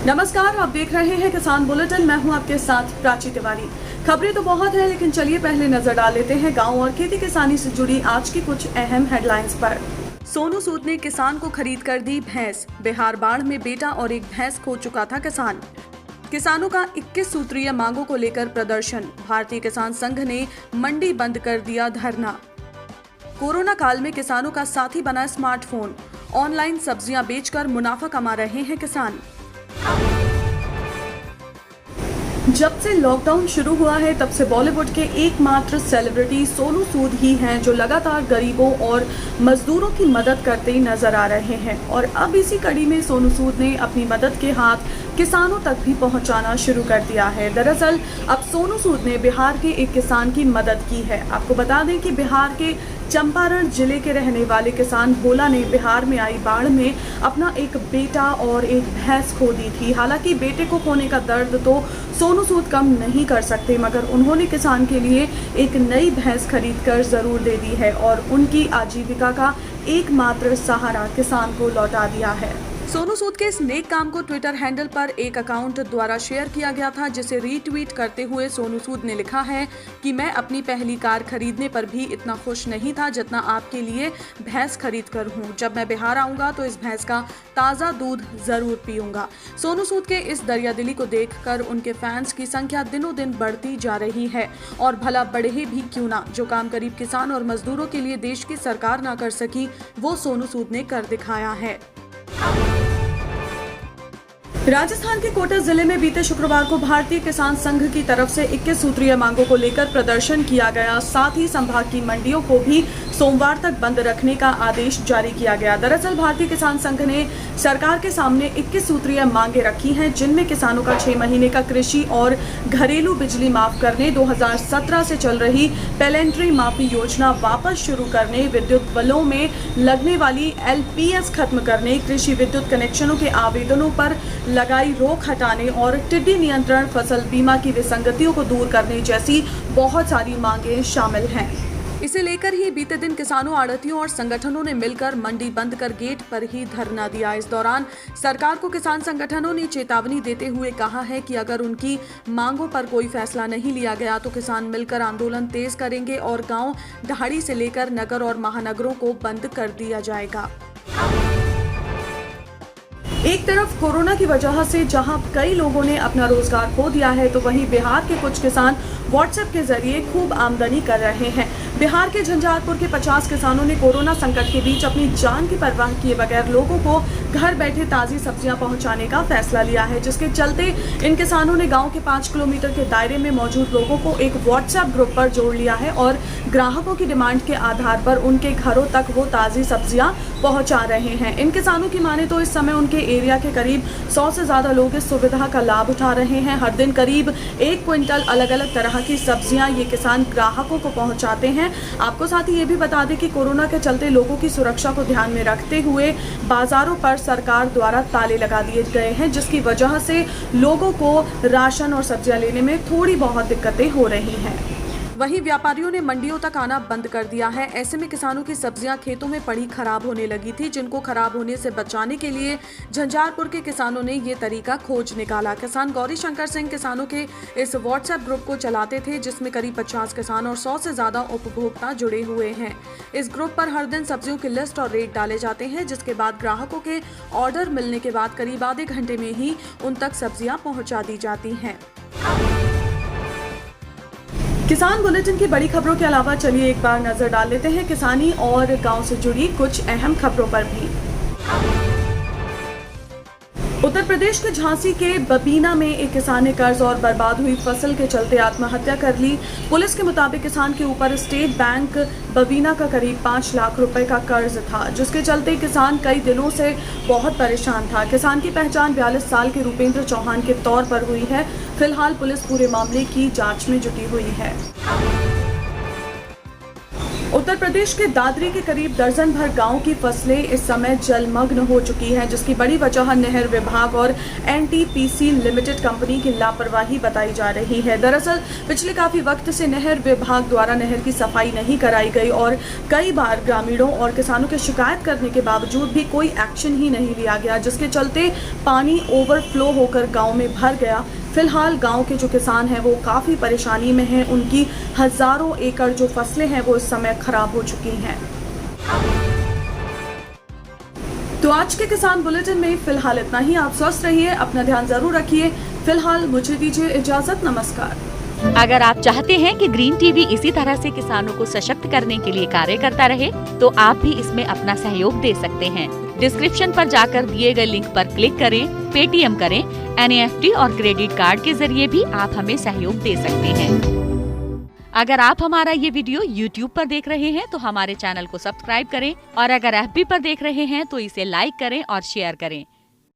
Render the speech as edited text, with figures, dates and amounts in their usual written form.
नमस्कार, आप देख रहे हैं किसान बुलेटिन। मैं हूं आपके साथ प्राची तिवारी। खबरें तो बहुत है, लेकिन चलिए पहले नजर डाल लेते हैं गांव और खेती किसानी से जुड़ी आज की कुछ अहम हेडलाइंस पर। सोनू सूद ने किसान को खरीद कर दी भैंस। बिहार बाढ़ में बेटा और एक भैंस खो चुका था किसान। किसानों का 21 सूत्रीय मांगों को लेकर प्रदर्शन। भारतीय किसान संघ ने मंडी बंद कर दिया धरना। कोरोना काल में किसानों का साथी बना स्मार्टफोन। ऑनलाइन सब्जियां बेचकर मुनाफा कमा रहे हैं किसान। जब से लॉकडाउन शुरू हुआ है तब से बॉलीवुड के एकमात्र सेलिब्रिटी सोनू सूद ही हैं जो लगातार गरीबों और मजदूरों की मदद करते नजर आ रहे हैं। और अब इसी कड़ी में सोनू सूद ने अपनी मदद के हाथ किसानों तक भी पहुंचाना शुरू कर दिया है। दरअसल अब सोनू सूद ने बिहार के एक किसान की मदद की है। आपको बता दें कि बिहार के चंपारण जिले के रहने वाले किसान भोला ने बिहार में आई बाढ़ में अपना एक बेटा और एक भैंस खो दी थी। हालांकि बेटे को खोने का दर्द तो सोनू सूद कम नहीं कर सकते, मगर उन्होंने किसान के लिए एक नई भैंस खरीदकर जरूर दे दी है और उनकी आजीविका का एकमात्र सहारा किसान को लौटा दिया है। सोनू सूद के इस नेक काम को ट्विटर हैंडल पर एक अकाउंट द्वारा शेयर किया गया था, जिसे रीट्वीट करते हुए सोनू सूद ने लिखा है कि मैं अपनी पहली कार खरीदने पर भी इतना खुश नहीं था जितना आपके लिए भैंस खरीद कर हूँ। जब मैं बिहार आऊंगा तो इस भैंस का ताज़ा दूध जरूर पीऊंगा। सोनू सूद के इस दरियादिली को देखकर उनके फैंस की संख्या दिनों दिन बढ़ती जा रही है। और भला बढ़े भी क्यों ना, जो काम गरीब किसान और मजदूरों के लिए देश की सरकार ना कर सकी वो सोनू सूद ने कर दिखाया है। राजस्थान के कोटा जिले में बीते शुक्रवार को भारतीय किसान संघ की तरफ से 21 सूत्रीय मांगों को लेकर प्रदर्शन किया गया। साथ ही संभाग की मंडियों को भी सोमवार तक बंद रखने का आदेश जारी किया गया। दरअसल भारतीय किसान संघ ने सरकार के सामने 21 सूत्रीय मांगे रखी हैं, जिनमें किसानों का 6 महीने का कृषि और घरेलू बिजली माफ करने, 2017 से चल रही पेलेंट्री माफी योजना वापस शुरू करने, विद्युत बलों में लगने वाली LPS खत्म करने, कृषि विद्युत कनेक्शनों के आवेदनों पर लगाई रोक हटाने और टिड्डी नियंत्रण, फसल बीमा की विसंगतियों को दूर करने जैसी बहुत सारी मांगे शामिल हैं। इसे लेकर ही बीते दिन किसानों, आड़तियों और संगठनों ने मिलकर मंडी बंद कर गेट पर ही धरना दिया। इस दौरान सरकार को किसान संगठनों ने चेतावनी देते हुए कहा है कि अगर उनकी मांगों पर कोई फैसला नहीं लिया गया तो किसान मिलकर आंदोलन तेज करेंगे और गांव दहाड़ी से लेकर नगर और महानगरों को बंद कर दिया जाएगा। एक तरफ कोरोना की वजह से जहां कई लोगों ने अपना रोजगार खो दिया है, तो वहीं बिहार के कुछ किसान व्हाट्सएप के जरिए खूब आमदनी कर रहे हैं। बिहार के झंझारपुर के 50 किसानों ने कोरोना संकट के बीच अपनी जान की परवाह किए बगैर लोगों को घर बैठे ताजी सब्जियां पहुंचाने का फैसला लिया है, जिसके चलते इन किसानों ने गांव के 5 किलोमीटर के दायरे में मौजूद लोगों को एक व्हाट्सएप ग्रुप पर जोड़ लिया है और ग्राहकों की डिमांड के आधार पर उनके घरों तक वो ताजी सब्जियां पहुंचा रहे हैं। इन किसानों की माने तो इस समय उनके एरिया के करीब 100 से ज्यादा लोग इस सुविधा का लाभ उठा रहे हैं। हर दिन करीब 1 क्विंटल अलग अलग तरह की सब्जियां ये किसान ग्राहकों को पहुंचाते हैं। आपको साथ ही ये भी बता दें कि कोरोना के चलते लोगों की सुरक्षा को ध्यान में रखते हुए बाजारों पर सरकार द्वारा ताले लगा दिए गए हैं, जिसकी वजह से लोगों को राशन और सब्जियां लेने में थोड़ी बहुत दिक्कतें हो रही हैं। वहीं व्यापारियों ने मंडियों तक आना बंद कर दिया है। ऐसे में किसानों की सब्जियां खेतों में पड़ी खराब होने लगी थी, जिनको खराब होने से बचाने के लिए झंझारपुर के किसानों ने ये तरीका खोज निकाला। किसान गौरी शंकर सिंह किसानों के इस व्हाट्सएप ग्रुप को चलाते थे, जिसमें करीब 50 किसान और 100 से ज्यादा उपभोक्ता जुड़े हुए हैं। इस ग्रुप पर हर दिन सब्जियों की लिस्ट और रेट डाले जाते हैं, जिसके बाद ग्राहकों के ऑर्डर मिलने के बाद करीब आधे घंटे में ही उन तक सब्जियां पहुंचा दी जाती हैं। किसान बुलेटिन की बड़ी खबरों के अलावा चलिए एक बार नजर डाल लेते हैं किसानी और गांव से जुड़ी कुछ अहम खबरों पर भी। उत्तर प्रदेश के झांसी के बबीना में एक किसान ने कर्ज और बर्बाद हुई फसल के चलते आत्महत्या कर ली। पुलिस के मुताबिक किसान के ऊपर स्टेट बैंक बबीना का करीब 5 लाख रुपए का कर्ज था, जिसके चलते किसान कई दिनों से बहुत परेशान था। किसान की पहचान 42 साल के रूपेंद्र चौहान के तौर पर हुई है। फिलहाल पुलिस पूरे मामले की जांच में जुटी हुई है। उत्तर प्रदेश के दादरी के करीब दर्जन भर गांव की फसलें इस समय जलमग्न हो चुकी हैं, जिसकी बड़ी वजह नहर विभाग और एनटीपीसी लिमिटेड कंपनी की लापरवाही बताई जा रही है। दरअसल पिछले काफी वक्त से नहर विभाग द्वारा नहर की सफाई नहीं कराई गई और कई बार ग्रामीणों और किसानों के शिकायत करने के बावजूद भी कोई एक्शन ही नहीं लिया गया, जिसके चलते पानी ओवरफ्लो होकर गाँव में भर गया। फिलहाल गांव के जो किसान हैं वो काफ़ी परेशानी में हैं। उनकी हज़ारों एकड़ जो फसलें हैं वो इस समय खराब हो चुकी हैं। तो आज के किसान बुलेटिन में फिलहाल इतना ही। आप स्वस्थ रहिए, अपना ध्यान जरूर रखिए। फिलहाल मुझे दीजिए इजाजत। नमस्कार। अगर आप चाहते हैं कि ग्रीन टीवी इसी तरह से किसानों को सशक्त करने के लिए कार्य करता रहे, तो आप भी इसमें अपना सहयोग दे सकते हैं। डिस्क्रिप्शन पर जाकर दिए गए लिंक पर क्लिक करें, पेटीएम करें, NEFT और क्रेडिट कार्ड के जरिए भी आप हमें सहयोग दे सकते हैं। अगर आप हमारा ये वीडियो YouTube पर देख रहे हैं तो हमारे चैनल को सब्सक्राइब करें और अगर FB पर देख रहे हैं तो इसे लाइक करें और शेयर करें।